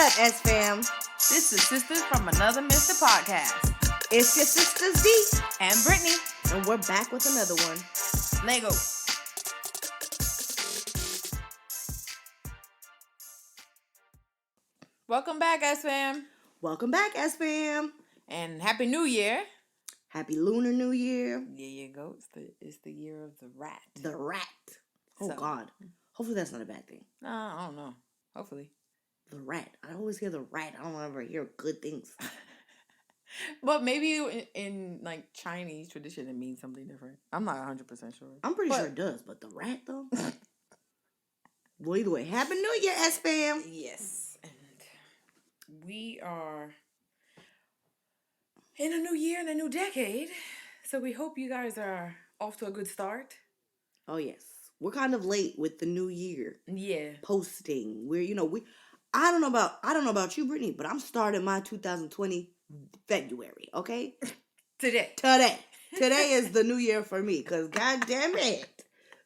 S fam? This is Sisters from Another Mr. Podcast. It's your sisters D and Brittany. And we're back with another one. Lego. Welcome back, S fam. Welcome back, S fam. And Happy New Year. Happy Lunar New Year. There you go. It's the year of the rat. The rat. Oh, God. Hopefully that's not a bad thing. I don't know. Hopefully. The rat. I always hear the rat. I don't ever hear good things. But maybe in like Chinese tradition, it means something different. I'm not 100% sure. I'm pretty sure it does, but the rat, though? Well, either way, Happy New Year, S fam. Yes. And we are in a new year and a new decade. So we hope you guys are off to a good start. Oh, yes. We're kind of late with the new year. Yeah. Posting. I don't know about you, Brittany, but I'm starting my 2020 February, okay? Today is the new year for me, because God damn it,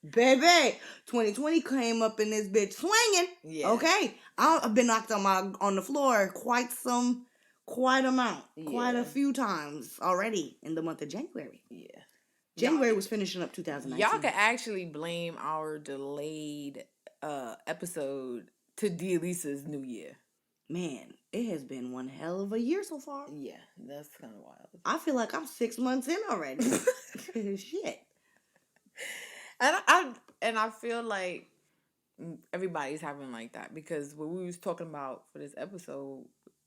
baby, 2020 came up in this bitch swinging. Yeah. Okay? I've been knocked on the floor quite a few times already in the month of January. Yeah. January was finishing up 2019. Y'all can actually blame our delayed episode to Dialissa's New Year. Man, it has been one hell of a year so far. Yeah, that's kind of wild. I feel like I'm 6 months in already. Shit. And I feel like everybody's having like that, because what we was talking about for this episode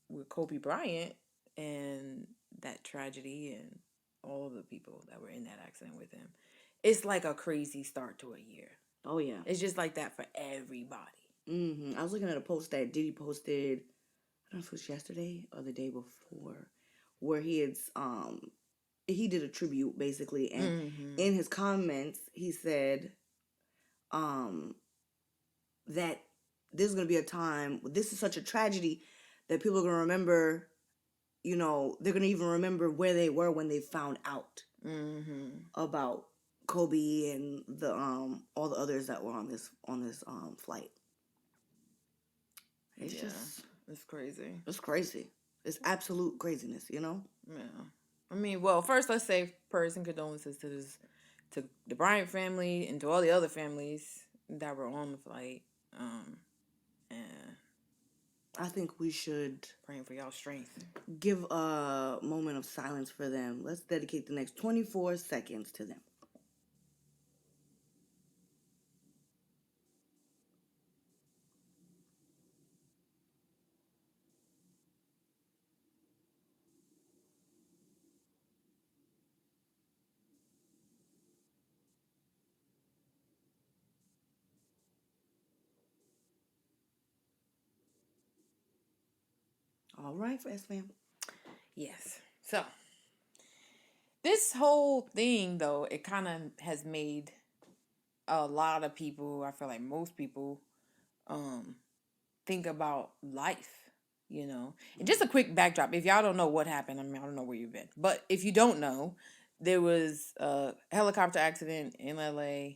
with Kobe Bryant and that tragedy and all the people that were in that accident with him, it's like a crazy start to a year. Oh yeah, it's just like that for everybody. I was looking at a post that Diddy posted, I don't know if it was yesterday or the day before, where he did a tribute basically, and in his comments he said that this is going to be a time, this is such a tragedy that people are going to remember, they're going to even remember where they were when they found out about Kobe and the all the others that were on this flight. It's crazy. It's crazy. It's absolute craziness, Yeah. I mean, well, first let's say prayers and condolences to the Bryant family and to all the other families that were on the flight. And I think we should praying for y'all strength. Give a moment of silence for them. Let's dedicate the next 24 seconds to them. All right, S fam. Yes. So this whole thing, though, it kind of has made a lot of people, I feel like most people, think about life, And just a quick backdrop. If y'all don't know what happened, I don't know where you've been. But if you don't know, there was a helicopter accident in LA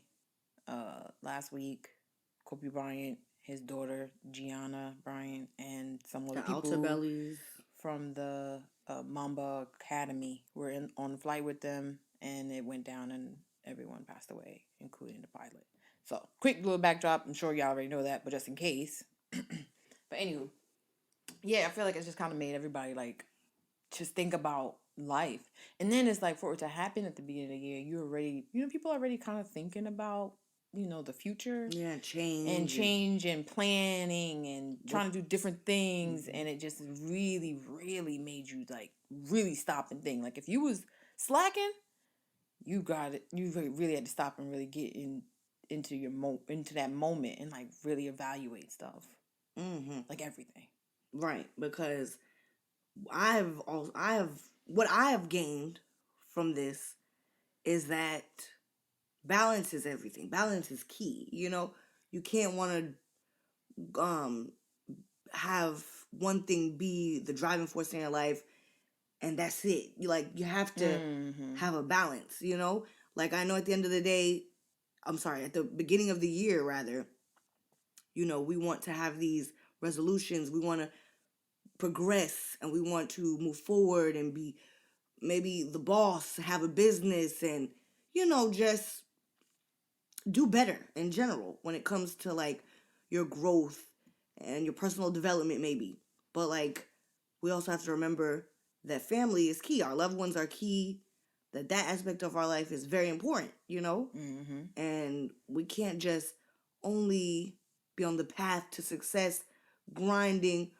last week. Kobe Bryant, his daughter, Gianna Bryant, and some other people from the Mamba Academy were on the flight with them, and it went down and everyone passed away, including the pilot. So, quick little backdrop. I'm sure y'all already know that, but just in case. But anywho, yeah, I feel like it's just kind of made everybody, like, just think about life. And then it's like, for it to happen at the beginning of the year, people are already kind of thinking about, the future. Yeah, change and planning and trying to do different things. And it just really, really made you, like, really stop and think. Like, if you was slacking, you got it. You really had to stop and really get into that moment and, like, really evaluate stuff. Like, everything. Right, because what I have gained from this is that balance is everything. Balance is key. You can't want to have one thing be the driving force in your life and that's it. You have to have a balance, Like, I know at the end of the day, at the beginning of the year, rather, we want to have these resolutions. We want to progress and we want to move forward and be maybe the boss, have a business, and just do better in general when it comes to like your growth and your personal development maybe. But like we also have to remember that family is key. Our loved ones are key. That aspect of our life is very important. Mm-hmm. And we can't just only be on the path to success grinding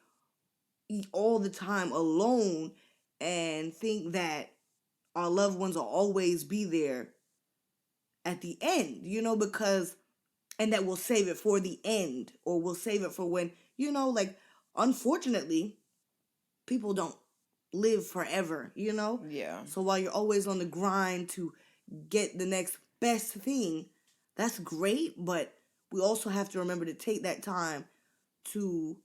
all the time alone and think that our loved ones will always be there at the end, because and that we'll save it for the end or we'll save it for when, unfortunately, people don't live forever. Yeah. So while you're always on the grind to get the next best thing, that's great, but we also have to remember to take that time to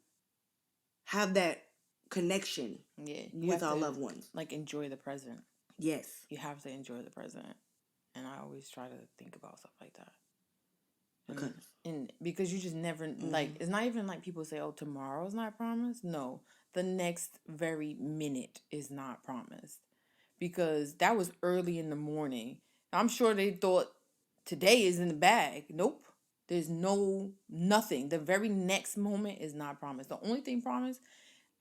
have that connection Yeah. You with have our to loved ones. like enjoy the present. Yes. You have to enjoy the present. And I always try to think about stuff like that. Because And because you just never like it's not even like people say, oh, tomorrow's not promised. No, the next very minute is not promised. Because that was early in the morning. I'm sure they thought today is in the bag. Nope. There's nothing. The very next moment is not promised. The only thing promised,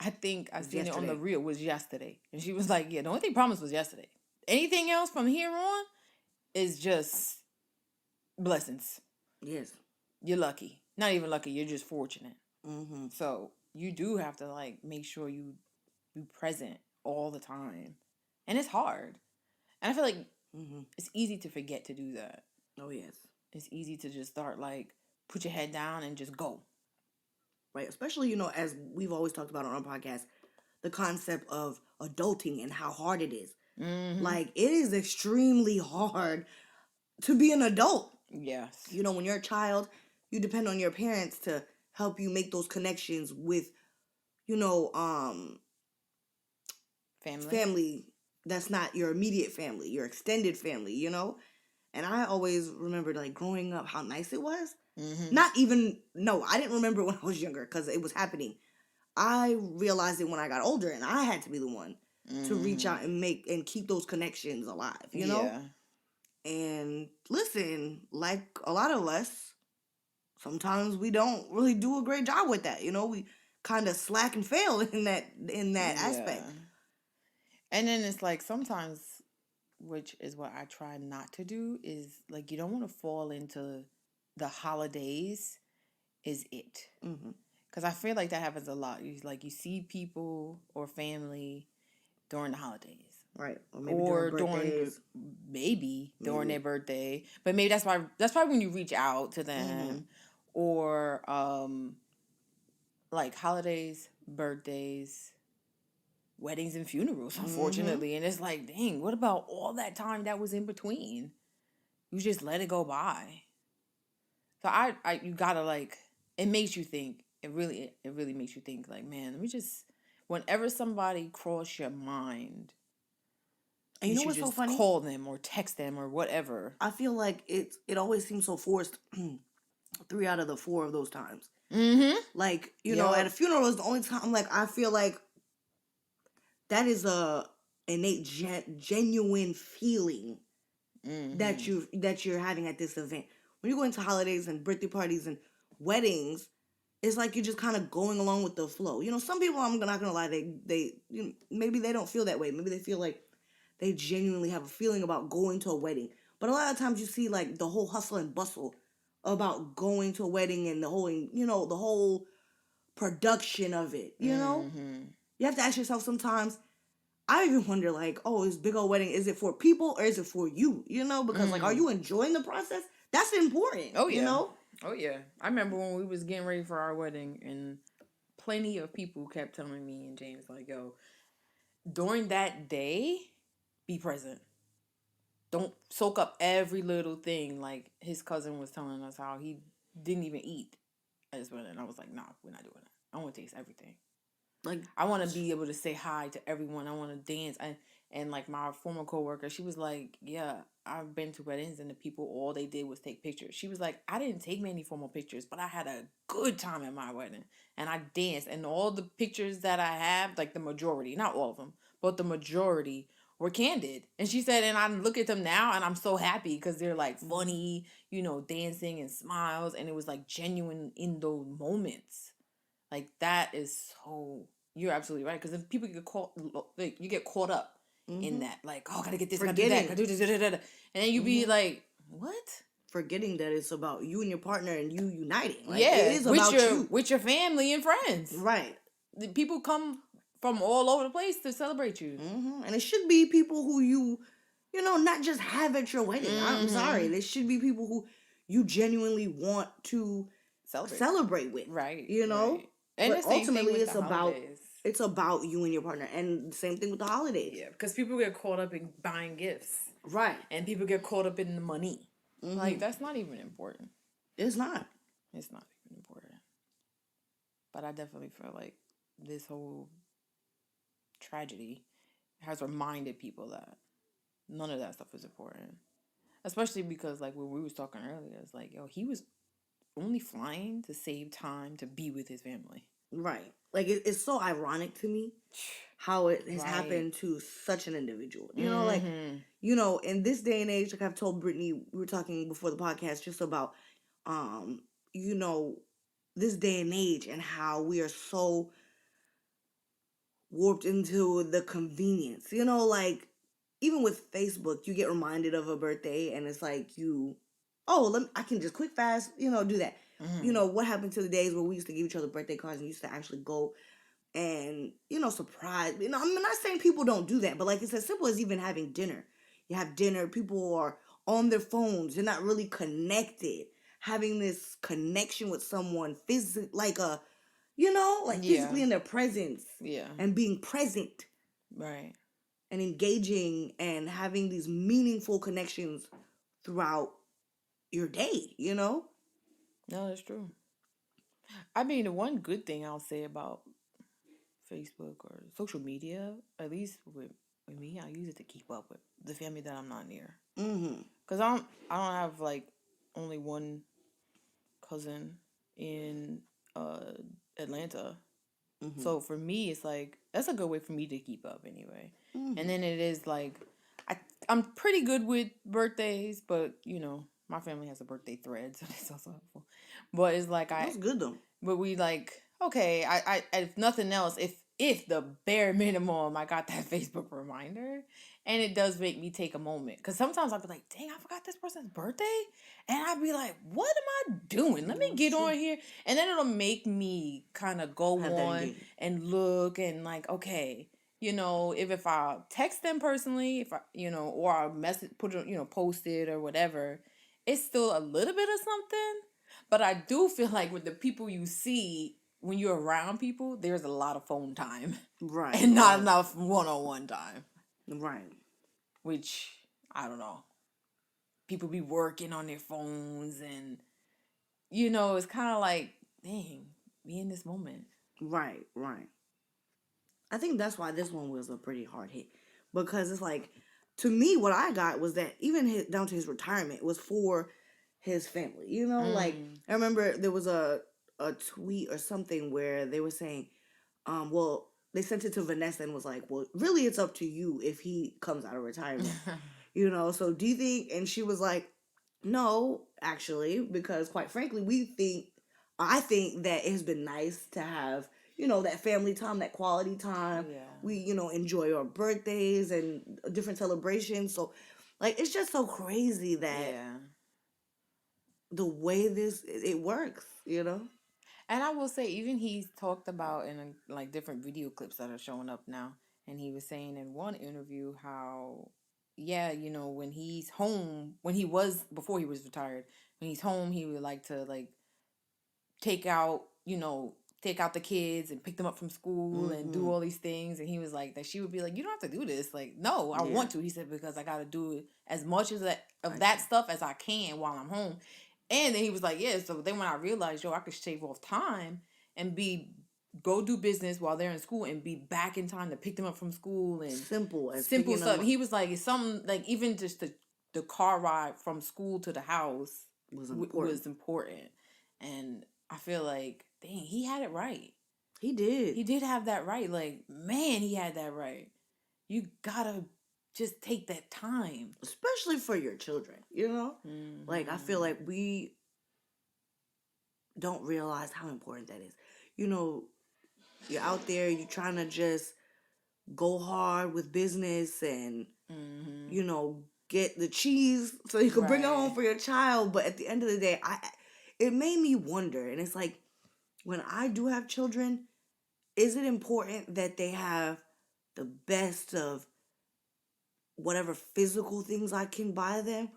I think I seen it on the yesterday. reel, was yesterday. And she was like, yeah, the only thing promised was yesterday. Anything else from here on is just blessings. Yes. You're lucky. Not even lucky, you're just fortunate. Mm-hmm. So you do have to like make sure you be present all the time. And it's hard. And I feel like it's easy to forget to do that. Oh, yes. It's easy to just start like put your head down and just go. Right. Especially, as we've always talked about on our podcast, the concept of adulting and how hard it is. Mm-hmm. Like, it is extremely hard to be an adult. Yes. When you're a child, you depend on your parents to help you make those connections with, you know, um, family that's not your immediate family, your extended family. And I always remembered, like, growing up, how nice it was. Mm-hmm. Not even, no, I didn't remember when I was younger because it was happening. I realized it when I got older, and I had to be the one to reach out and make and keep those connections alive. Yeah. And listen, like a lot of us, sometimes we don't really do a great job with that. We kind of slack and fail in that aspect. And then it's like sometimes, which is what I try not to do, is like you don't want to fall into the holidays is it. Mm-hmm. Because I feel like that happens a lot. You see people or family during the holidays. Right. Or maybe during their birthday. But maybe that's probably when you reach out to them. Or like holidays, birthdays, weddings and funerals, unfortunately. And it's like, dang, what about all that time that was in between? You just let it go by. So you gotta like, it makes you think. It really makes you think. Like, man, let me just. Whenever somebody cross your mind, And you you know should what's so just funny? call them or text them or whatever. I feel like it always seems so forced. 3 out of the 4 of those times. Mm-hmm. Like, at a funeral is the only time, like, I feel like that is a innate genuine feeling that you're having at this event. When you go into holidays and birthday parties and weddings, it's like you're just kind of going along with the flow. Some people, I'm not gonna lie, they maybe they don't feel that way. Maybe they feel like they genuinely have a feeling about going to a wedding. But a lot of times you see like the whole hustle and bustle about going to a wedding and the whole production of it. You have to ask yourself sometimes. I even wonder, like, oh, this big old wedding, is it for people or is it for you? Because like, are you enjoying the process? That's important. Oh yeah. Oh yeah. I remember when we was getting ready for our wedding, and plenty of people kept telling me and James like, yo, during that day, be present. Don't soak up every little thing. Like his cousin was telling us how he didn't even eat at his wedding. And I was like, nah, we're not doing that. I want to taste everything. Like, I want to be able to say hi to everyone. I want to dance. And like my former coworker, she was like, "Yeah, I've been to weddings and the people all they did was take pictures." She was like, "I didn't take many formal pictures, but I had a good time at my wedding and I danced. And all the pictures that I have, like the majority, not all of them, but the majority were candid." And she said, "And I look at them now and I'm so happy because they're like funny, dancing and smiles, and it was like genuine in those moments." Like that is so. You're absolutely right, because then people get caught, like you get caught up in Mm-hmm. that, like, oh, gotta get this, gotta do that, Forgetting. gotta do this, da, da, da, da. And then you be Mm-hmm. like, what? Forgetting that it's about you and your partner and you uniting. Like it Yeah, is with about your you. with your family and friends. Right. The people come from all over the place to celebrate you. Mm-hmm. And it should be people who not just have at your wedding. I'm sorry. Mm-hmm. There should be people who you genuinely want to Celebrate. celebrate with. Right, You know? right. And But the same thing ultimately with the holidays. it's about you and your partner. And the same thing with the holidays. Yeah, because people get caught up in buying gifts. Right. And people get caught up in the money. Mm-hmm. Like, that's not even important. It's not. It's not even important. But I definitely feel like this whole tragedy has reminded people that none of that stuff is important. Especially because, like, when we was talking earlier, it's like, yo, he was only flying to save time to be with his family. Right. Like it's so ironic to me how it has Right. happened to such an individual. Mm-hmm. In this day and age, like I've told Brittany, we were talking before the podcast just about, um, you know, this day and age and how we are so warped into the convenience. Like even with Facebook, you get reminded of a birthday and it's like I can just quick fast, do that. Mm-hmm. What happened to the days where we used to give each other birthday cards and used to actually go and surprise. I'm not saying people don't do that, but like it's as simple as even having dinner. You have dinner, people are on their phones, they're not really connected. Having this connection with someone physically, like Yeah. physically in their presence Yeah. and being present Right. and engaging and having these meaningful connections throughout your day. No, that's true. I mean, the one good thing I'll say about Facebook or social media, at least with me, I use it to keep up with the family that I'm not near. Mm-hmm. Cause I don't have like only one cousin in uh Atlanta. Mm-hmm. So for me, it's like that's a good way for me to keep up anyway. And Mm-hmm. then it is like I I'm pretty good with birthdays, but my family has a birthday thread, so that's also helpful. But it's like That's good though. but we like okay, if nothing else, if the bare minimum, I got that Facebook reminder, and it does make me take a moment because sometimes I'll be like, dang, I forgot this person's birthday, and I'll be like, what am I doing? Let me That's get true. on here, and then it'll make me kind of go Have that on engagement. and look and like, okay. If I text them personally, if I, or I message, put it, post it or whatever, it's still a little bit of something. But I do feel like with the people you see when you're around people, there's a lot of phone time Right, and not right, enough one-on-one time, right. which I don't know. People be working on their phones and it's kind of like, dang, be in this moment. Right, right. I think that's why this one was a pretty hard hit because it's like to me what I got was that even down to his retirement was for his family. Like Mm. I remember there was a tweet or something where they were saying, well, they sent it to Vanessa and was like, well, really it's up to you if he comes out of retirement. So do you think? And she was like, no, actually, because quite frankly, I think that it has been nice to have, that family time, that quality time. Yeah. We, enjoy our birthdays and different celebrations. So, like, it's just so crazy that Yeah. the way it works. And I will say, even he's talked about in like different video clips that are showing up now, and he was saying in one interview how, yeah, when he's home, when he was before he was retired, when he's home, he would like to like take out, take out the kids and pick them up from school and do Mm-hmm. all these things. And he was like that she would be like, you don't have to do this. Like, no, I Yeah, want to. He said because I got to do as much as that I of that can. stuff as I can while I'm home. And then he was like, yeah. So then when I realized, yo, I could shave off time and be go do business while they're in school and be back in time to pick them up from school and Simple as simple picking them stuff. up He was like, it's something like even just the car ride from school to the house was important. was important. And I feel like, dang, he had it right. He did. He did have that right. Like, man, he had that right. You gotta just take that time. Especially for your children, you know? Mm-hmm. Like, I feel like we don't realize how important that is. You know, you're out there, you're trying to just go hard with business and, you know, get the cheese so you can bring it home for your child. But at the end of the day, it made me wonder. And it's like, when I do have children, is it important that they have the best of whatever physical things I can buy them?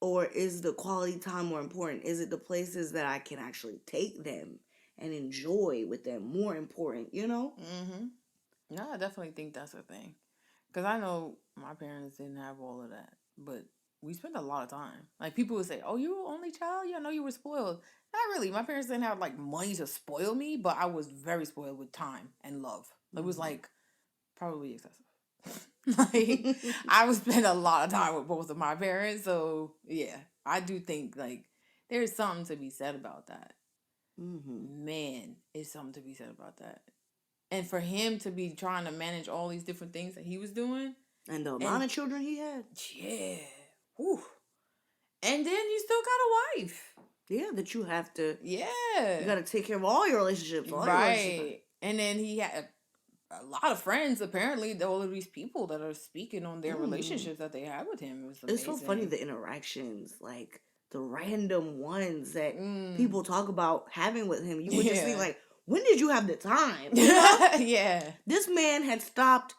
Or is the quality time more important? Is it the places that I can actually take them and enjoy with them more important, you know? No, I definitely think that's a thing. Because I know my parents didn't have all of that. But we spent a lot of time. Like, people would say, oh, you were only child? Yeah, I know you were spoiled. Not really. My parents didn't have, like, money to spoil me, but I was very spoiled with time and love. It was, like, probably excessive. Like, I would spend a lot of time with both of my parents. So, yeah, I do think, like, there's something to be said about that. Man, it's something to be said about that. And for him to be trying to manage all these different things that he was doing. And the amount of children he had. Yeah. Whew. And then you still got a wife. Yeah, that you have to. Yeah. You got to take care of all your relationships. All right. Your relationships. And then he had a lot of friends, apparently, all of these people that are speaking on their relationships that they had with him. It was amazing. It's so funny, the interactions, like the random ones that people talk about having with him. You would just think, like, when did you have the time? You know? Yeah. This man had stopped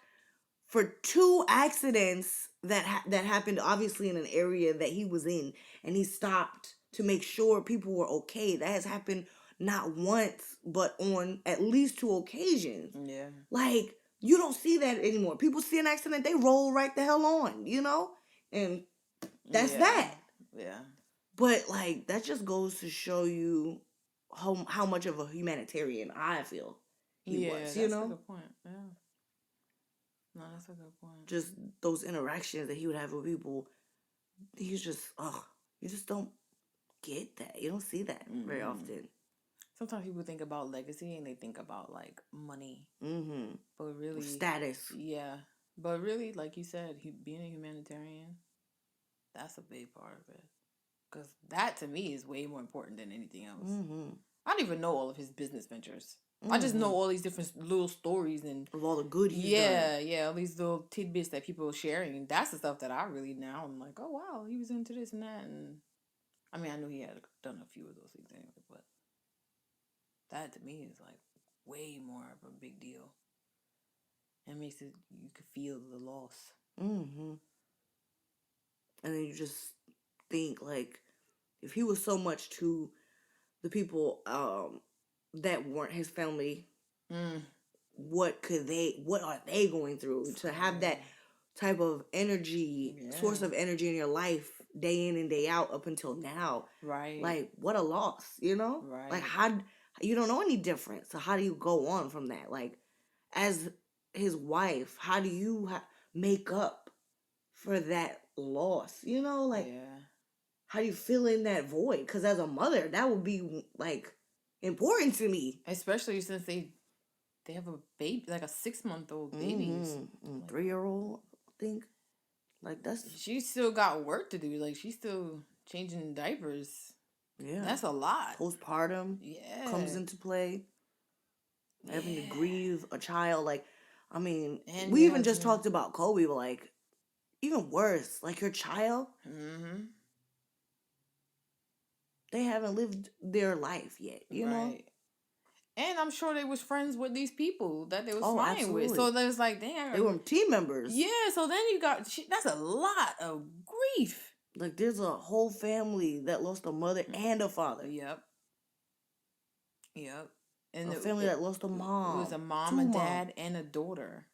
for 2 accidents that happened, obviously, in an area that he was in. And he stopped to make sure people were okay. That has happened not once, but on at least 2 occasions. Yeah. Like, you don't see that anymore. People see an accident, they roll right the hell on, you know? And that's that. Yeah. But, like, that just goes to show you how much of a humanitarian I feel he was, you know? That's a good point. Yeah. No, that's a good point. Just those interactions that he would have with people, he's just, you just don't get that. You don't see that very often. Sometimes people think about legacy and they think about, like, money. But really... status. Yeah. But really, like you said, being a humanitarian, that's a big part of it. Because that, to me, is way more important than anything else. I don't even know all of his business ventures. I just know all these different little stories and... of all the good he's done. Yeah, all these little tidbits that people are sharing. That's the stuff that I really now, I'm like, oh, wow, he was into this and that. And I mean, I knew he had done a few of those things anyway, but that, to me, is, like, way more of a big deal. It makes it, you could feel the loss. And then you just think, like, if he was so much to the people that weren't his family, what are they going through to have that type of energy, source of energy in your life day in and day out up until now? Right. Like, what a loss, you know? Right. Like, how you don't know any different. So how do you go on from that? Like, as his wife, how do you make up for that loss? You know, like, how do you fill in that void? Because as a mother, that would be, like, important to me. Especially since they have a baby, like a 6-month-old baby. 3-year-old, I think. Like, that's... She still got work to do. Like, she's still changing diapers. Yeah. That's a lot. Postpartum comes into play. Having to grieve a child. Like, I mean, and we even just talked about Kobe, but, like, even worse. Like, your child... They haven't lived their life yet, you know? And I'm sure they was friends with these people that they was flying with. So they was like, damn. They were team members. Yeah, so then you got... That's a lot of grief. Like, there's a whole family that lost a mother and a father. Yep. And a family that lost a mom. It was a mom, a dad, and a daughter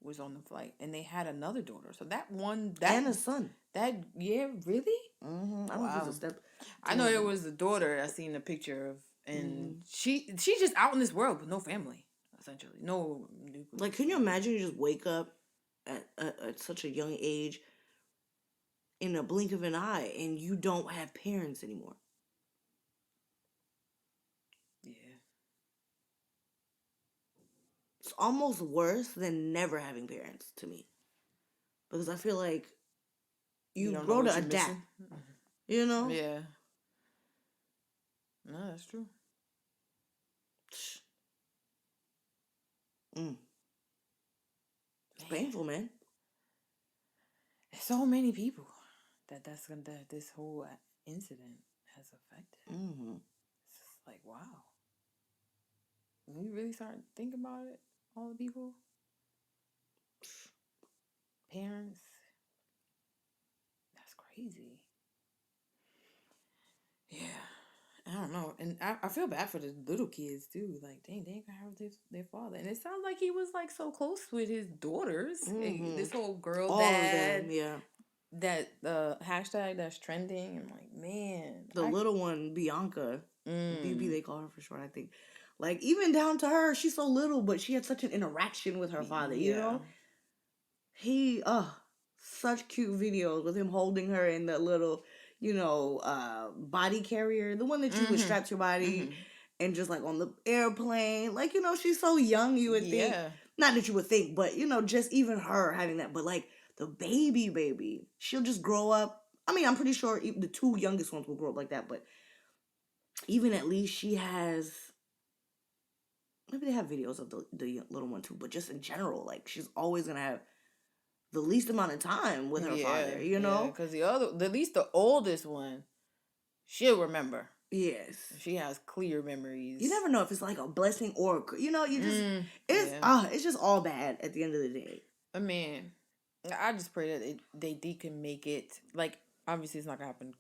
was on the flight. And they had another daughter. So that one... and a son. Really? I don't know if it was a step... I know it was the daughter I seen a picture of. And she just out in this world with no family. essentially. No nuclear. Like, can you imagine you just wake up at such a young age in a blink of an eye and you don't have parents anymore? Yeah. It's almost worse than never having parents to me. Because I feel like You you don't know grow to what you're adapt, missing. you know? Yeah. No, that's true. Mm. It's Man, painful, man. there's so many people that this whole incident has affected. Mm-hmm. It's just like, wow. When you really start thinking about it, all the people, parents, that's crazy. Yeah. I don't know. And I feel bad for the little kids too. Like, dang, they ain't gonna have their father. And it sounds like he was like so close with his daughters. Mm-hmm. This whole girl All of them, dad, yeah. that hashtag that's trending. I'm like, man, The little one, Bianca, BB, mm, they call her for short, I think. Like, even down to her, she's so little, but she had such an interaction with her father, you yeah, know? He, such cute videos with him holding her in the little, body carrier, the one that you would strap to your body, and just like on the airplane. Like, she's so young, you would think, yeah, not that you would think, but, just even her having that. But like the baby, she'll just grow up. I mean, I'm pretty sure the two youngest ones will grow up like that, but even at least she has, maybe they have videos of the little one too, but just in general, like she's always gonna have the least amount of time with her yeah, father, you yeah. know? Because at least the oldest one, she'll remember. Yes. She has clear memories. You never know if it's like a blessing or, you just, yeah. it's just all bad at the end of the day. I mean, I just pray that they can make it. Like, obviously, it's not gonna happen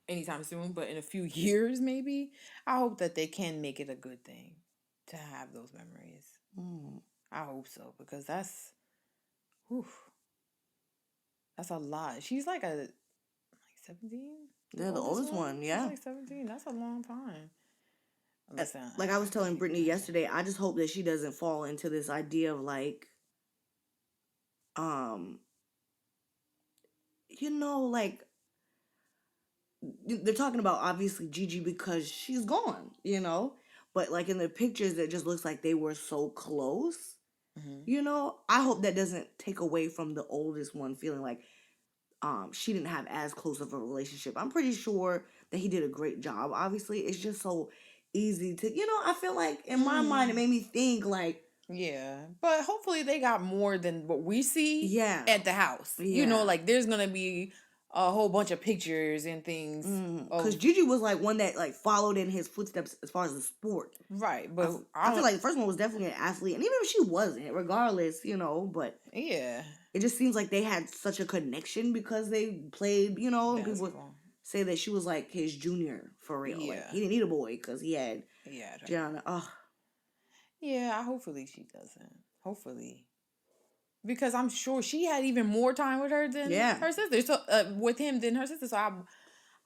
anytime soon, but in a few years, maybe. I hope that they can make it a good thing to have those memories. I hope so, because whew, that's a lot. She's like 17. The Yeah, the oldest one, She's yeah. like 17. That's a long time. Listen, Like I was I can't telling even Brittany imagine. yesterday, I just hope that she doesn't fall into this idea of like, um, like they're talking about obviously Gigi because she's gone, but like in the pictures, it just looks like they were so close. I hope that doesn't take away from the oldest one feeling like she didn't have as close of a relationship. I'm pretty sure that he did a great job. Obviously, it's just so easy to, I feel like in my mind it made me think like, yeah, but hopefully they got more than what we see yeah, at the house. yeah. Like there's gonna be a whole bunch of pictures and things Because of Gigi was like one that like followed in his footsteps as far as the sport. right, but I feel like the first one was definitely an athlete, and even if she wasn't, regardless, but yeah, it just seems like they had such a connection because they played, and people basketball. say that she was like his junior for real. Like Yeah, he didn't need a boy because he had yeah, Gianna. Oh, yeah. Hopefully she doesn't. Hopefully, because I'm sure she had even more time with her than yeah. her sister. So with him than her sister. So I'm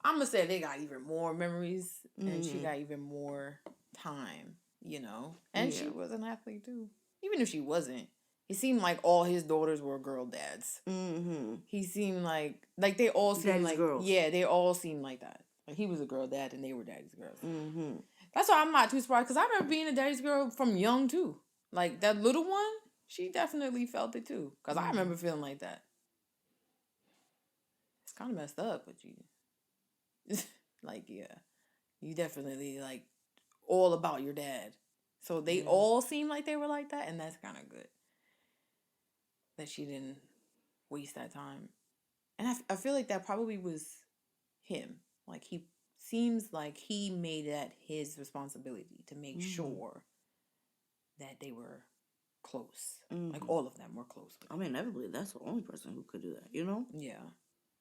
gonna say they got even more memories, and she got even more time. And Yeah. she was an athlete too. Even if she wasn't, it seemed like all his daughters were girl dads. He seemed like they all seemed Daddy's like girls. yeah, they all seemed like that. Like he was a girl dad and they were daddy's girls. That's why I'm not too surprised because I remember being a daddy's girl from young too. Like that little one, she definitely felt it too. Because I remember feeling like that. It's kind of messed up, but you, like, yeah, you definitely like all about your dad. So they all seem like they were like that, and that's kind of good that she didn't waste that time. And I feel like that probably was him. Like he seems like he made that his responsibility to make sure that they were close. Like all of them were close. I mean, inevitably, that's the only person who could do that, Yeah.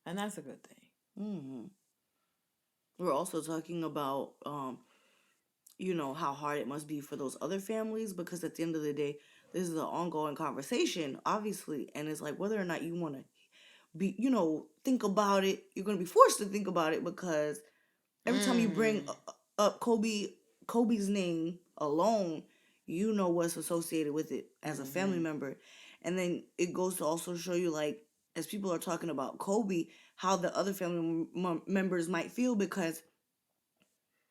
And that's a good thing. We're also talking about, how hard it must be for those other families because at the end of the day, this is an ongoing conversation, obviously, and it's like whether or not you want to be, think about it, you're going to be forced to think about it because every time you bring up Kobe's name alone, you know what's associated with it as a family member. And then it goes to also show you, like, as people are talking about Kobe, how the other family members might feel, because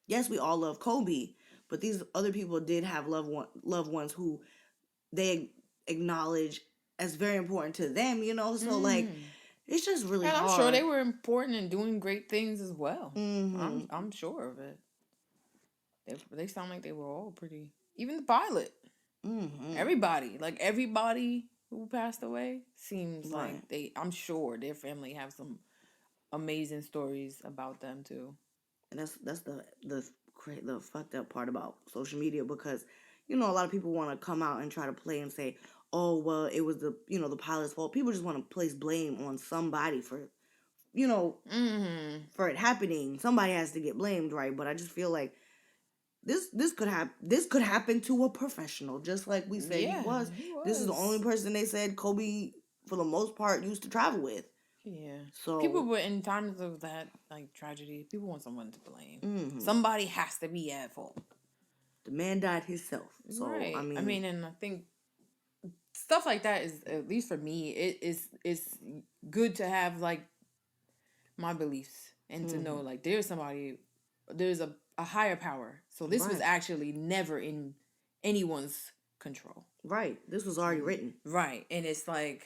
yes, we all love Kobe, but these other people did have loved ones who they acknowledge as very important to them, you know? So, like, it's just really And I'm hard. sure they were important and doing great things as well. Mm-hmm. I'm sure of it. They sound like they were all pretty. Even the pilot. Mm-hmm. Everybody who passed away seems Right. like I'm sure their family have some amazing stories about them too. And that's the fucked up part about social media, because you know a lot of people want to come out and try to play and say, oh well, it was the pilot's fault. People just want to place blame on somebody for for it happening. Somebody has to get blamed, right? But I just feel like this could happen to a professional, just like we said he was. This is the only person they said Kobe, for the most part, used to travel with. Yeah. So People were in times of that like tragedy. People want someone to blame. Somebody has to be at fault. The man died himself. So right. I mean, and I think stuff like that is, at least for me, it's good to have like my beliefs and to know like there's a higher power. So this was actually never in anyone's control. Right. This was already written. Right. And it's like,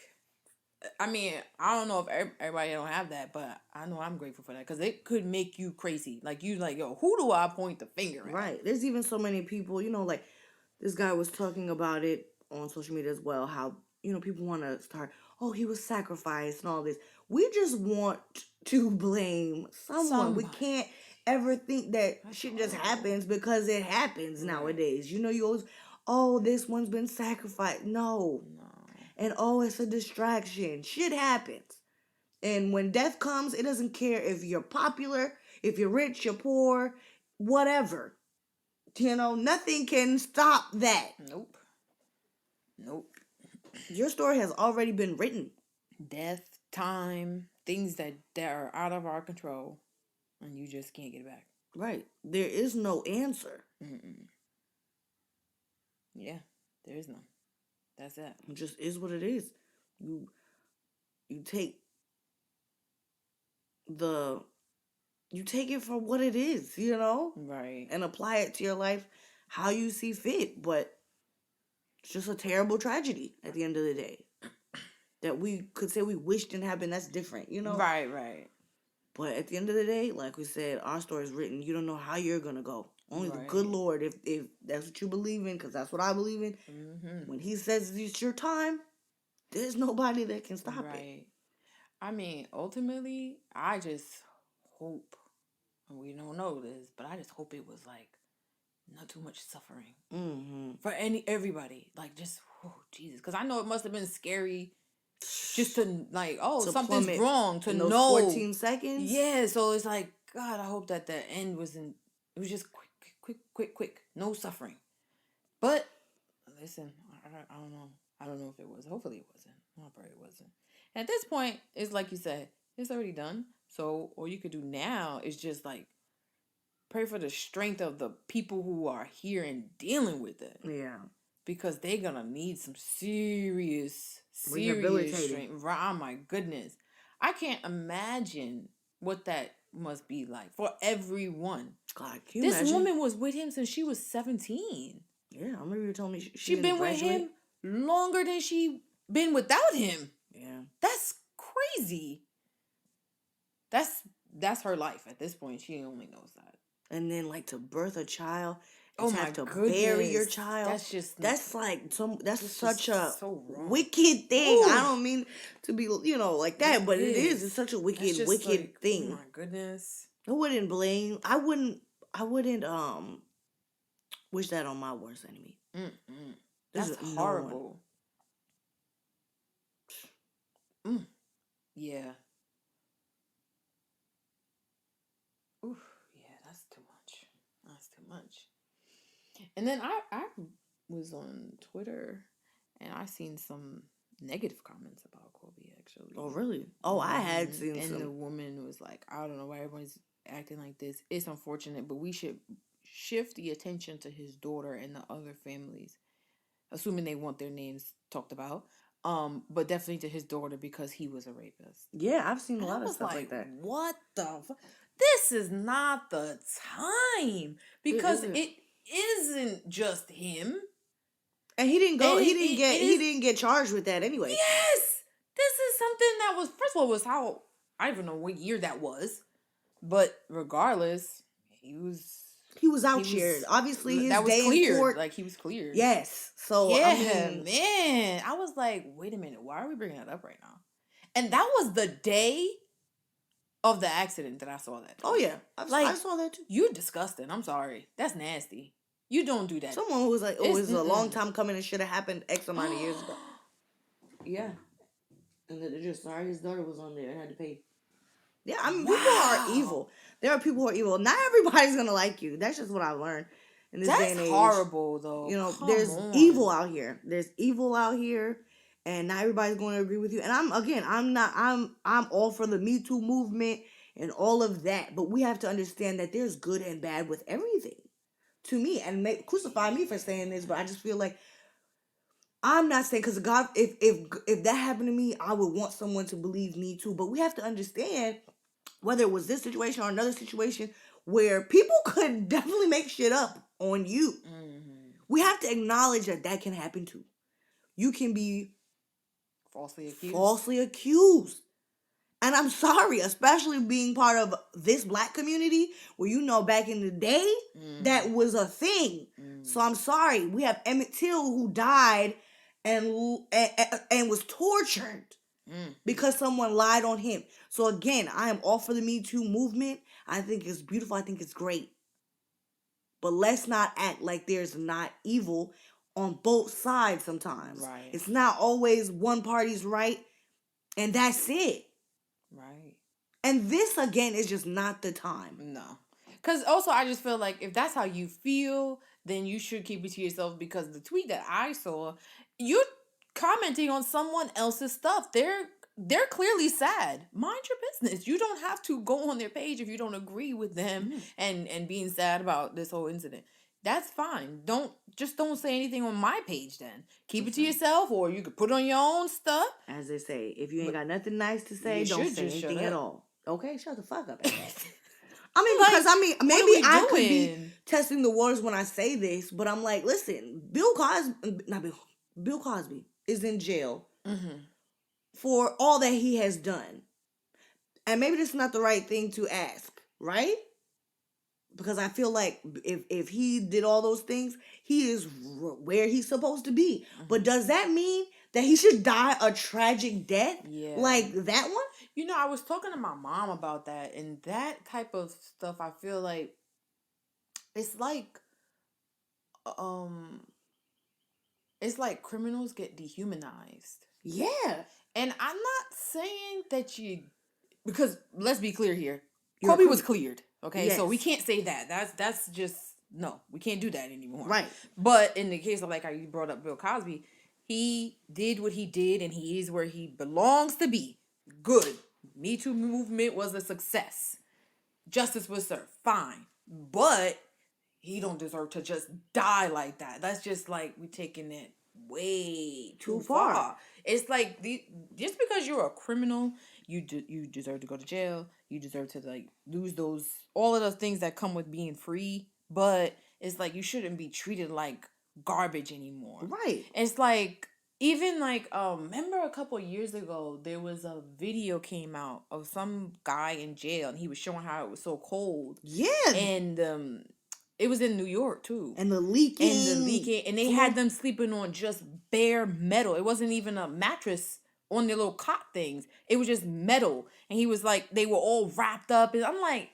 I mean, I don't know if everybody don't have that, but I know I'm grateful for that, because it could make you crazy. Like, you like, yo, who do I point the finger at? Right. There's even so many people, like this guy was talking about it on social media as well, how, people want to start, oh, he was sacrificed and all this. We just want to blame someone. We can't ever think that shit just happens because it happens nowadays. You always, oh, this one's been sacrificed. No. And oh, it's a distraction. Shit happens. And when death comes, it doesn't care if you're popular, if you're rich, you're poor, whatever. Nothing can stop that. Nope. Your story has already been written. Death, time, things that are out of our control, and you just can't get it back. Right. There is no answer. Yeah, there is none. That's it. It just is what it is. You take it for what it is, Right. and apply it to your life how you see fit. But it's just a terrible tragedy at the end of the day that we could say we wish didn't happen. That's different, Right. But at the end of the day, like we said, our story is written. You don't know how you're gonna go. Only the good Lord, if that's what you believe in, because that's what I believe in. When He says it's your time, there's nobody that can stop it. I mean, ultimately, I just hope, and we don't know this, but I just hope it was like not too much suffering for everybody. Like, just, oh Jesus, because I know it must have been scary. Just to like, oh, to something's wrong. To those know 14 seconds. Yeah, so it's like, God, I hope that the end wasn't. It was just quick, no suffering. But listen, I don't know. I don't know if it was. Hopefully, it wasn't. I pray it wasn't. At this point, it's like you said, it's already done. So all you could do now is just like pray for the strength of the people who are here and dealing with it. Yeah. Because they're gonna need some serious strength. Oh my goodness. I can't imagine what that must be like for everyone. God, this woman was with him since she was 17. Yeah, I remember you told me she been with him longer than she been without him. Yeah. That's crazy. That's her life at this point. She only knows that. And then like to birth a child, to bury your child. That's such a wicked thing. Ooh. I don't mean to be like that, but it is. It's such a wicked thing. Oh my goodness. I wouldn't blame. I wouldn't wish that on my worst enemy. That's horrible. Yeah. Oof. Yeah, that's too much. And then I was on Twitter and I seen some negative comments about Kobe, actually. Oh, really? Oh, I had seen some. And the woman was like, I don't know why everyone's acting like this. It's unfortunate, but we should shift the attention to his daughter and the other families, assuming they want their names talked about. But definitely to his daughter because he was a rapist. Yeah, I've seen a And I lot of was stuff like, like that. what the this is not the time because it isn't just him. And he didn't go. And He didn't get charged with that anyway. Yes, this is something that was first of all was how I don't even know what year that was, but regardless, he was out here. Obviously, his that was day cleared. in court. Like he was cleared. Yes. So Yeah, I mean, man, I was like, wait a minute, why are we bringing that up right now? And that was the day of the accident that I saw that. Oh yeah, I saw that too. You're disgusting. I'm sorry. That's nasty. You don't do that. Someone who was like, "Oh, it's a long time coming. It should have happened X amount of years ago." Yeah, and they're just sorry his daughter was on there and had to pay. Yeah, I mean, people are evil. There are people who are evil. Not everybody's gonna like you. That's just what I learned in this day and age. That's horrible, though. You know, there's evil out here. There's evil out here, and not everybody's going to agree with you. And I'm all for the Me Too movement and all of that. But we have to understand that there's good and bad with everything. To me, and crucify me for saying this, but I just feel like I'm not saying because God, if that happened to me, I would want someone to believe me too. But we have to understand whether it was this situation or another situation where people could definitely make shit up on you. Mm-hmm. We have to acknowledge that can happen too. You can be falsely accused. And I'm sorry, especially being part of this black community where, you know, back in the day, that was a thing. So I'm sorry. We have Emmett Till who died and was tortured because someone lied on him. So again, I am all for the Me Too movement. I think it's beautiful. I think it's great. But let's not act like there's not evil on both sides sometimes. Right. It's not always one party's right, and that's it. Right. And this, again, is just not the time. No. Because also, I just feel like if that's how you feel, then you should keep it to yourself, because the tweet that I saw, you're commenting on someone else's stuff. They're clearly sad. Mind your business. You don't have to go on their page if you don't agree with them and being sad about this whole incident. That's fine. Don't say anything on my page then. Keep it to yourself, or you could put on your own stuff. As they say, if you ain't got nothing nice to say, don't say anything at all. Okay, shut the fuck up. I mean, because maybe I could be testing the waters when I say this, but I'm like, listen, Bill Cosby is in jail for all that he has done. And maybe this is not the right thing to ask, right? Because I feel like if he did all those things, he is where he's supposed to be. But does that mean that he should die a tragic death like that one? You know, I was talking to my mom about that, and that type of stuff, I feel like it's like criminals get dehumanized. Yeah. And I'm not saying that because let's be clear here. Kobe was cleared. Okay, yes. So we can't say that. That's just, no, we can't do that anymore. Right. But in the case of, like how you brought up Bill Cosby, he did what he did, and he is where he belongs to be. Good. Me Too movement was a success. Justice was served. Fine. But he don't deserve to just die like that. That's just like we taking it way too far. It's like just because you're a criminal, you deserve to go to jail. You deserve to like lose all of those things that come with being free. But it's like you shouldn't be treated like garbage anymore. Right. It's like even like remember a couple of years ago there was a video came out of some guy in jail, and he was showing how it was so cold. Yeah. And it was in New York too. And the leaking. And they had them sleeping on just bare metal. It wasn't even a mattress on their little cot things. It was just metal. And he was like, they were all wrapped up. And I'm like,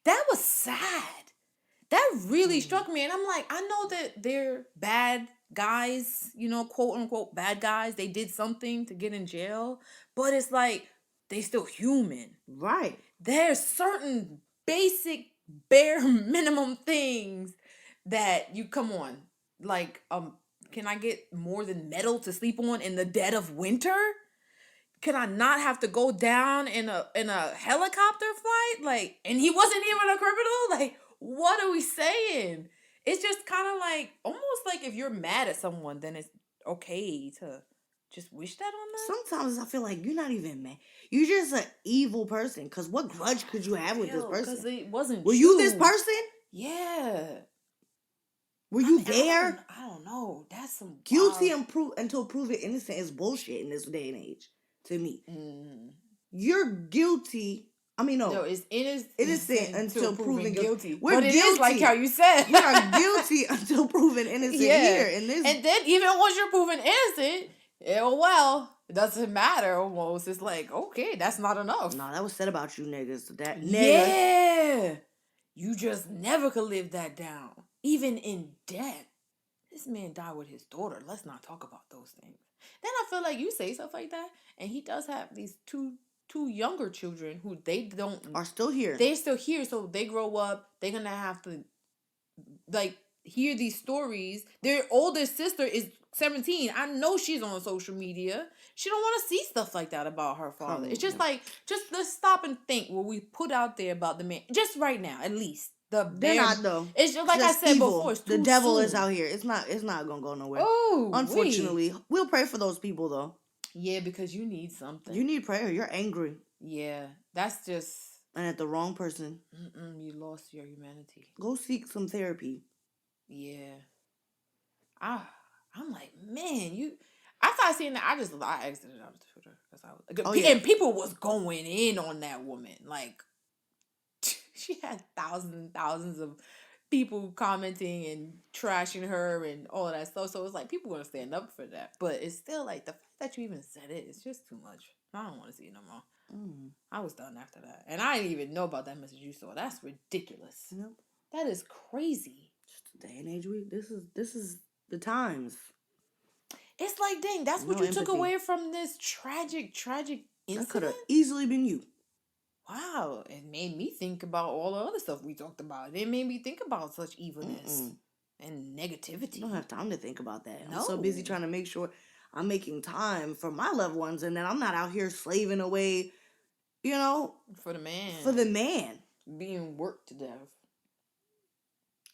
that was sad. That really struck me. And I'm like, I know that they're bad guys, you know, quote unquote bad guys. They did something to get in jail. But it's like, they still human. Right. There's certain basic bare minimum things that you come on. Like, can I get more than metal to sleep on in the dead of winter? Can I not have to go down in a helicopter flight? Like, and he wasn't even a criminal? Like, What are we saying? It's just kind of like almost like if you're mad at someone, then it's okay to just wish that on them. Sometimes I feel like you're not even mad. You're just an evil person. Because what grudge could you have with this person? Because it wasn't Were true. you this person? Yeah. Were you there? I don't know. That's some Guilty wild... until proven innocent is bullshit in this day and age. To me, Mm. you're guilty. I mean, no, it's innocent until proven guilty. We're but it guilty. Is like how you said. We are guilty until proven innocent here. In this, and then even once you're proven innocent, it doesn't matter. Almost, it's like okay, that's not enough. No, that was said about you niggas. That nigga. Yeah, you just never could live that down, even in death. This man died with his daughter. Let's not talk about those things. Then I feel like you say stuff like that, and he does have these two younger children who are still here. They're still here, so they grow up. They're gonna have to like hear these stories. Their oldest sister is 17. I know she's on social media. She don't want to see stuff like that about her father. It's just like, let's stop and think what we put out there about the man. Just right now, at least. They're not though. It's just like I said evil. Before. The devil is out here. It's not gonna go nowhere. Oh, unfortunately, we'll pray for those people though. Yeah, because you need something. You need prayer. You're angry. Yeah, that's just... And at the wrong person. You lost your humanity. Go seek some therapy. Yeah. I'm like, man, you... I started seeing that. I exited out of Twitter. And people was going in on that woman. Like, she had thousands and thousands of people commenting and trashing her and all of that stuff. So it's like people want to stand up for that. But it's still like the fact that you even said it, it's just too much. I don't want to see it no more. I was done after that. And I didn't even know about that message you saw. That's ridiculous. Yep. That is crazy. Just the day and age this is the times. It's like, dang, that's what you took away from this tragic incident? That could have easily been you. Wow. It made me think about all the other stuff we talked about. It made me think about such evilness and negativity. You don't have time to think about that. No. I'm so busy trying to make sure I'm making time for my loved ones and then I'm not out here slaving away, for the man. For the man. Being worked to death.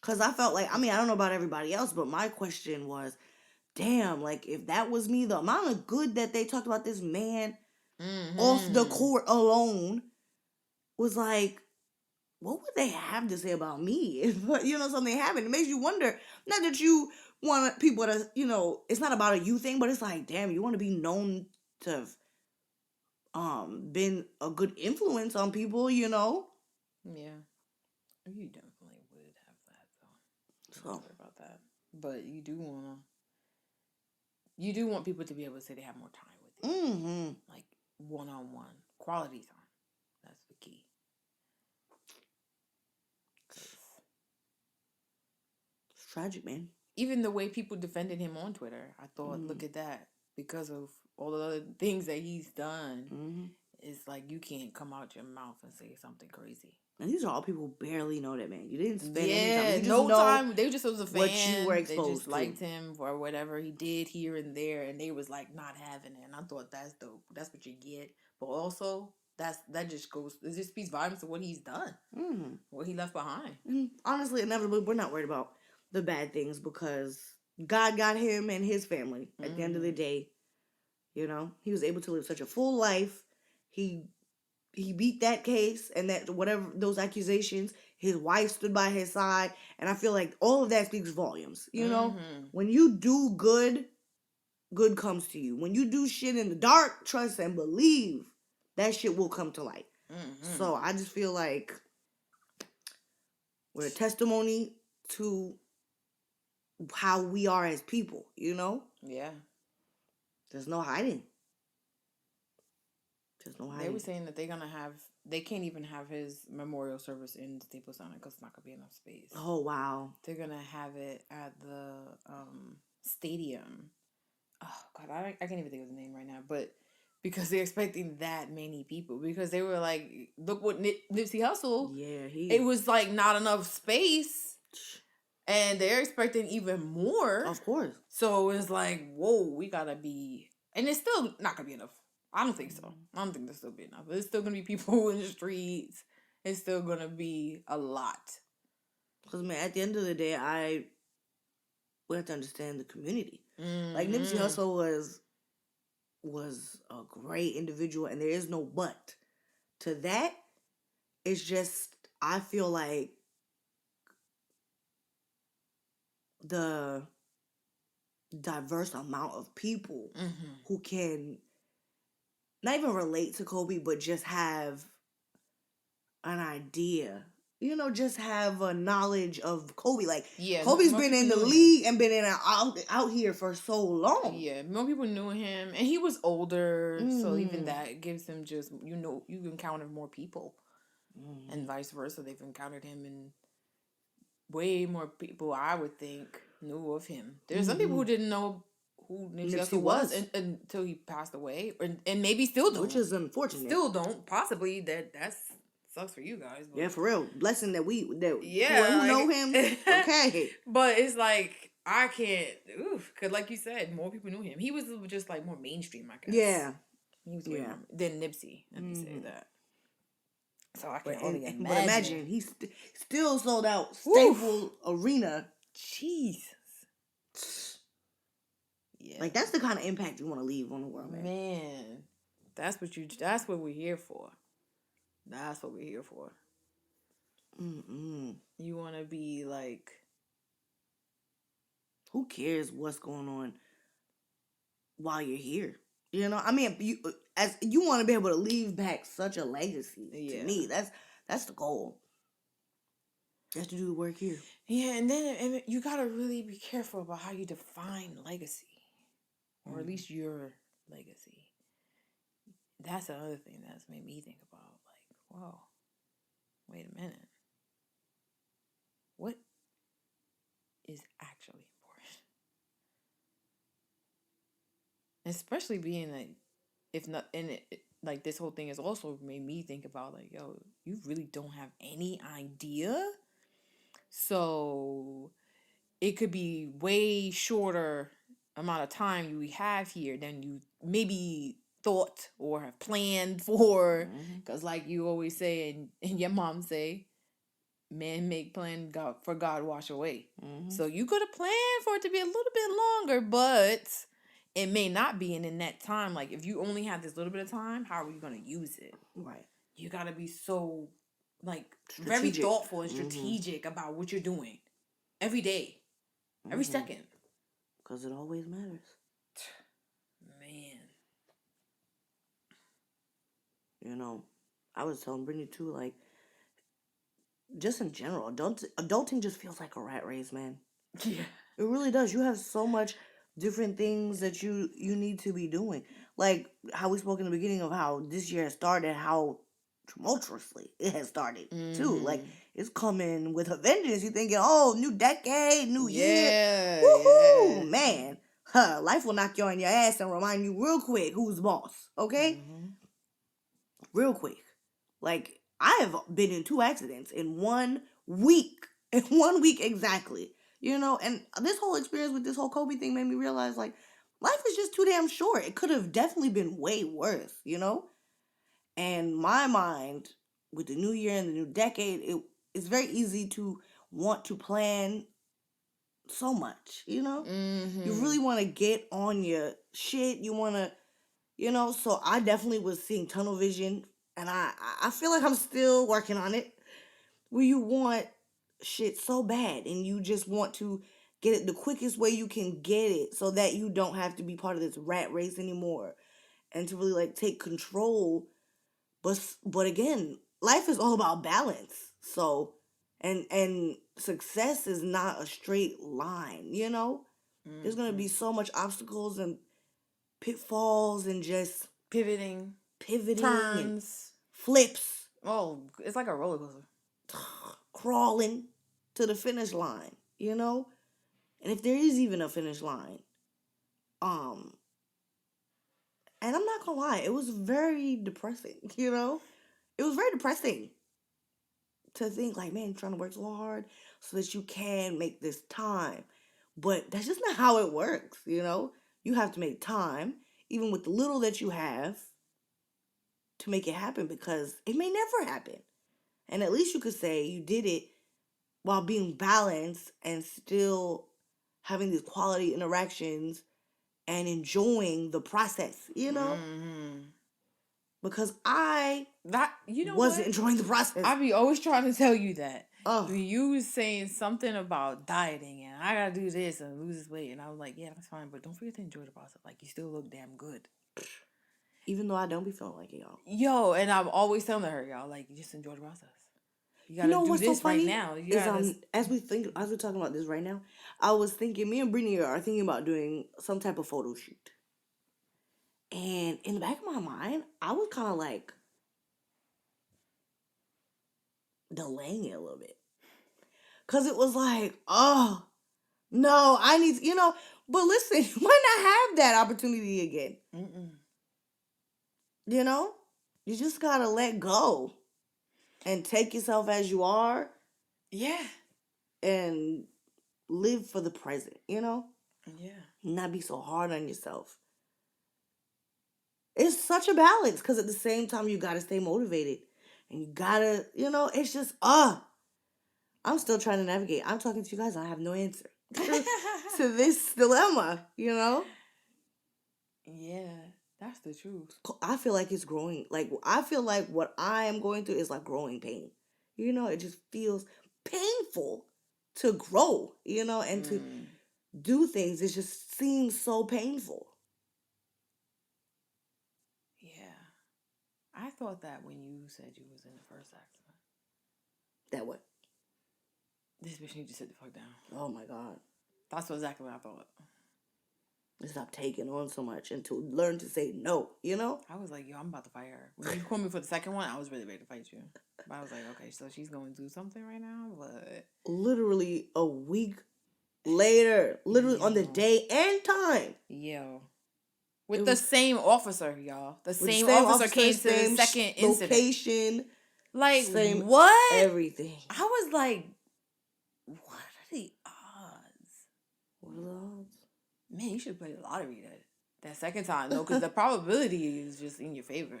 Because I felt like, I don't know about everybody else, but my question was, damn, like, if that was me, the amount of good that they talked about this man off the court alone was like, what would they have to say about me if, something happened? It makes you wonder, not that you want people to, it's not about a you thing, but it's like, damn, you want to be known to have been a good influence on people, Yeah. You definitely would have that, though. Don't worry about that. But you do want people to be able to say they have more time with you. Mm-hmm. Like, one-on-one. Quality time. That's the key. It's tragic, man. Even the way people defended him on Twitter, I thought, look at that. Because of all the other things that he's done, it's like you can't come out your mouth and say something crazy. And these are all people who barely know that man. You didn't spend any time. You no time. They just was a fan. What you were exposed They just liked him for whatever he did here and there, and they was like not having it. And I thought that's dope. That's what you get. But also, that just goes. It just speaks volumes to what he's done, what he left behind. And honestly, inevitably, we're not worried about the bad things because God got him and his family. At the end of the day, he was able to live such a full life. He beat that case and that whatever those accusations, his wife stood by his side. And I feel like all of that speaks volumes. When you do good comes to you. When you do shit in the dark, trust and believe that shit will come to light. So I just feel like we're a testimony to how we are as people, Yeah. There's no hiding. They were saying that they can't even have his memorial service in Staples Center because it's not going to be enough space. Oh, wow. They're going to have it at the stadium. Oh, God, I can't even think of the name right now. But because they're expecting that many people. Because they were like, look what Nipsey Hussle. Yeah, it was like not enough space. And they're expecting even more. Of course. So it's like, whoa, we got to be... And it's still not going to be enough. I don't think so. I don't think there'll still be enough. There's still going to be people in the streets. It's still going to be a lot. Because, man, at the end of the day, we have to understand the community. Like, Nipsey Mm-hmm. Hussle was a great individual, and there is no but to that. It's just, I feel like the diverse amount of people Mm-hmm. who can not even relate to Kobe, but just have an idea. Just have a knowledge of Kobe. Like, Yeah, Kobe's more been people in the knew him. league and been out here for so long. Yeah, more people knew him, and he was older, so even Mm-hmm. that gives him just you encounter more people, Mm-hmm. and vice versa. They've encountered him, and way more people I would think knew of him. There's some people Mm-hmm. who didn't know who Nipsey Nipsey Hussle was was, until he passed away, and maybe still which don't, is unfortunate. possibly that's sucks for you guys, Yeah, but for real. Blessing that yeah, who know him. like, Okay. but it's like I can't, cause like you said, more people knew him. He was just like more mainstream, I guess. Yeah. He was way Yeah. more than Nipsey. Let me say Mm-hmm. that. So I can But only but imagine. imagine he still sold out Woof, Staples Arena. Jesus, yeah, Like, that's the kind of impact you want to leave on the world, man. man. That's what we're here for. That's what we're here for. Mm-mm. You want to be like, Who cares what's going on while you're here? I mean, you want to be able to leave back such a legacy. To yeah. me, that's the goal. Just to do the work here. Yeah, and then you gotta really be careful about how you define legacy, or at Mm-hmm. least your legacy. That's another thing that's made me think about, like, whoa, wait a minute, what is actually important? Especially being like, if not, and like this whole thing has also made me think about, like, yo, you really don't have any idea, so it could be way shorter amount of time we have here than you maybe thought or have planned for, Mm-hmm. because like you always say, and your mom say, man make plan, God for God wash away. Mm-hmm. So you could have planned for it to be a little bit longer, but it may not be. And in that time, like if you only have this little bit of time, how are you going to use it? Right. You got to be so, like, very Strategic. thoughtful and Mm-hmm. strategic about what you're doing every day, every Mm-hmm. second. Because it always matters. Man. I was telling Brittany too, like, just in general, adulting just feels like a rat race, man. Yeah. It really does. You have so much different things that you need to be doing. Like how we spoke in the beginning of how this year has started, how tumultuously it has started too. Like, Mm-hmm. it's coming with a vengeance. You thinking, oh, new decade, new year, Yeah, yeah. woohoo, man. Huh, life will knock you on your ass and remind you real quick who's boss. Okay, Mm-hmm. real quick. Like, I have been in 2 accidents in 1 week. In 1 week exactly. And this whole experience with this whole Kobe thing made me realize, like, life is just too damn short. It could have definitely been way worse. And my mind, with the new year and the new decade, it's very easy to want to plan so much. You Mm-hmm. really want to get on your shit. You want to. So I definitely was seeing tunnel vision, and I feel like I'm still working on it. Where you want shit so bad, and you just want to get it the quickest way you can get it, so that you don't have to be part of this rat race anymore, and to really like take control. But again, life is all about balance. So, and success is not a straight line. There's gonna Mm-hmm. be so much obstacles and pitfalls and just Pivoting, pivoting and turns. flips, Oh, it's like a roller coaster. crawling to the finish line. And if there is even a finish line, um, and I'm not gonna lie, it was very depressing. It was very depressing to think like, man, you're trying to work so hard so that you can make this time. But that's just not how it works. You have to make time, even with the little that you have, to make it happen, because it may never happen. And at least you could say you did it while being balanced and still having these quality interactions and enjoying the process, Mm-hmm. because I That, you know wasn't what? enjoying the process. I be always trying to tell you that. Oh, When you was saying something about dieting and I gotta do this and lose this weight, and I was like, yeah, that's fine, but don't forget to enjoy the process. Like, you still look damn good. even though I don't be feeling like it, y'all. Yo, and I'm always telling her, y'all, like, just enjoy the process. You You gotta know do what's so this right funny now. You is gotta. as we're talking about this right now, I was thinking me and Brittany are thinking about doing some type of photo shoot. And in the back of my mind, I was kind of like delaying it a little bit. Cause it was like, oh no, I need but listen, you might not have that opportunity again. Mm-mm. You know? You just gotta let go and take yourself as you are Yeah. and live for the present, Yeah. not be so hard on yourself. It's such a balance because at the same time you gotta stay motivated and you gotta, it's just I'm still trying to navigate. I'm talking to you guys, I have no answer to this dilemma. Yeah, that's the truth. I feel like it's growing. Like I feel like what I am going through is like growing pain. It just feels painful to grow, and to Mm. do things. It just seems so painful. Yeah. I thought that when you said you was in the first accident. That what? This bitch need to sit the fuck down. Oh my God. That's exactly what I thought. To stop taking on so much and to learn to say no. I was like, yo, I'm about to fight her. When you called me for the second one, I was really ready to fight you. But I was like, okay, so she's going to do something right now, but Literally a week later, literally on the yo, day and time, yo, it with the was same officer, y'all. The with the same same officer officer, came to the same second incident. location, Like, same what? everything. I was like, what are the odds? What are the odds? Man, you should play the lottery that second time, though, because the probability is just in your favor.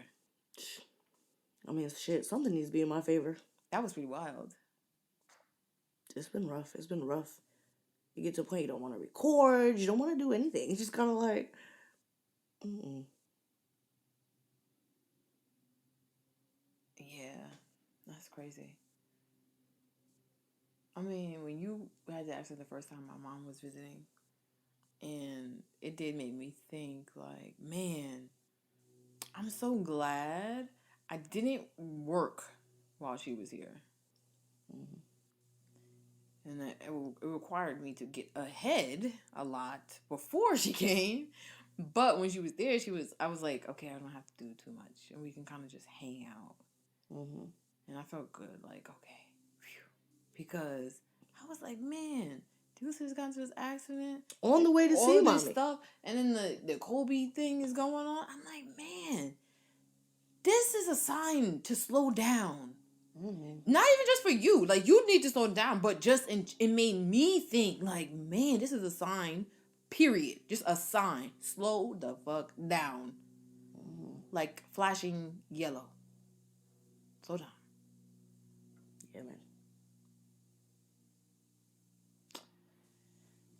I mean, shit, something needs to be in my favor. That was pretty wild. It's been rough. It's been rough. You get to a point you don't want to record. You don't want to do anything. It's just kind of like, mm-mm. Yeah, that's crazy. I mean, when you had the accident the first time my mom was visiting, and it did make me think, like, man, I'm so glad I didn't work while she was here. Mm-hmm. And it required me to get ahead a lot before she came. But when she was there, I was like, okay, I don't have to do too much. And we can kind of just hang out. Mm-hmm. And I felt good, like, okay. Whew. Because I was like, man, dude just got into this accident. On the way to All see of this mommy. stuff. And then the Kobe thing is going on. I'm like, man, this is a sign to slow down. Mm-hmm. Not even just for you. Like, you need to slow down. But it made me think, like, man, this is a sign. Period. Just a sign. Slow the fuck down. Mm-hmm. Like flashing yellow. Slow down. Yeah, man.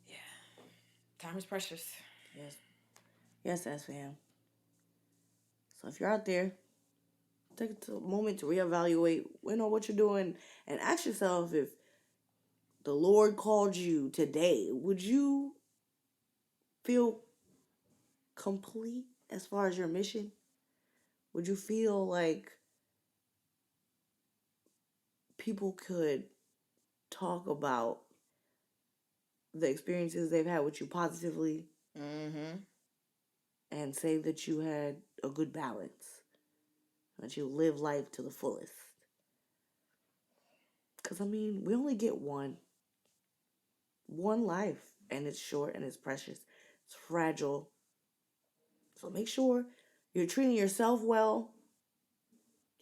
Yeah. Time is precious. Yes. Yes, that's fam. So if you're out there, take a moment to reevaluate, what you're doing, and ask yourself if the Lord called you today, would you feel complete as far as your mission? Would you feel like people could talk about the experiences they've had with you positively Mm-hmm. and say that you had a good balance, that you live life to the fullest? Because, I mean, we only get one life, and it's short and it's precious, it's fragile. So make sure you're treating yourself well,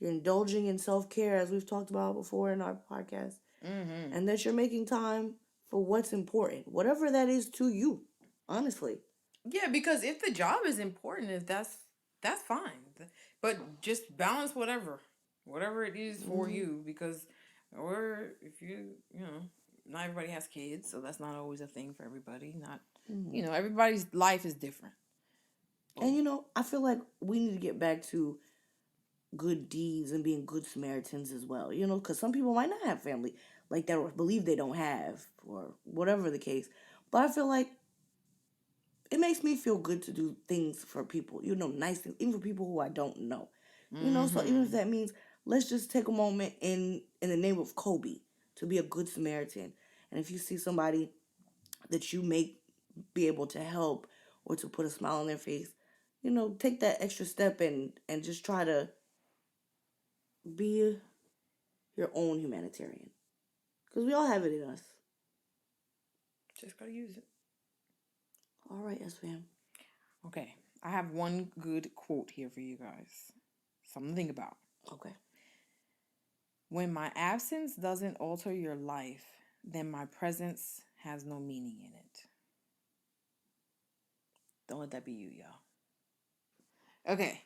you're indulging in self-care as we've talked about before in our podcast, Mm-hmm. and that you're making time for what's important, whatever that is to you, honestly. Yeah, because if the job is important, if that's fine. But just balance whatever it is for Mm-hmm. you. Because Or if not everybody has kids, so that's not always a thing for everybody. Not, everybody's life is different. And I feel like we need to get back to good deeds and being good Samaritans as well. Because some people might not have family like that or believe they don't have or whatever the case. But I feel like it makes me feel good to do things for people, nice things, even for people who I don't know. So even if that means let's just take a moment in the name of Kobe to be a good Samaritan. And if you see somebody that you may be able to help or to put a smile on their face, take that extra step and just try to be your own humanitarian. Because we all have it in us. Just gotta use it. All right, S fam. Okay, I have one good quote here for you guys. Something to think about. Okay. When my absence doesn't alter your life, then my presence has no meaning in it. Don't let that be you, y'all. Okay,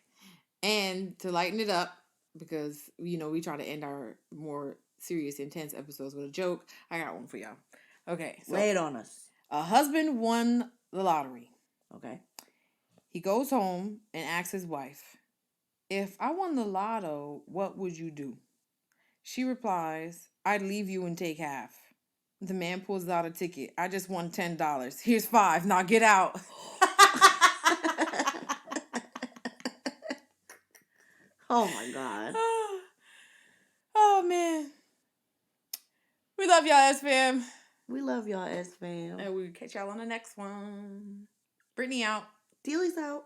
and to lighten it up, because we try to end our more serious, intense episodes with a joke, I got one for y'all. Okay, so lay it on us. A husband won the lottery. Okay. He goes home and asks his wife, "If I won the lotto, what would you do?" She replies, "I'd leave you and take half." The man pulls out a ticket. "I just won $10. Here's $5. Now get out." Oh my God. Oh man. We love y'all, S fam. We love y'all, S fam. And we'll catch y'all on the next one. Brittany out. Dialissa out.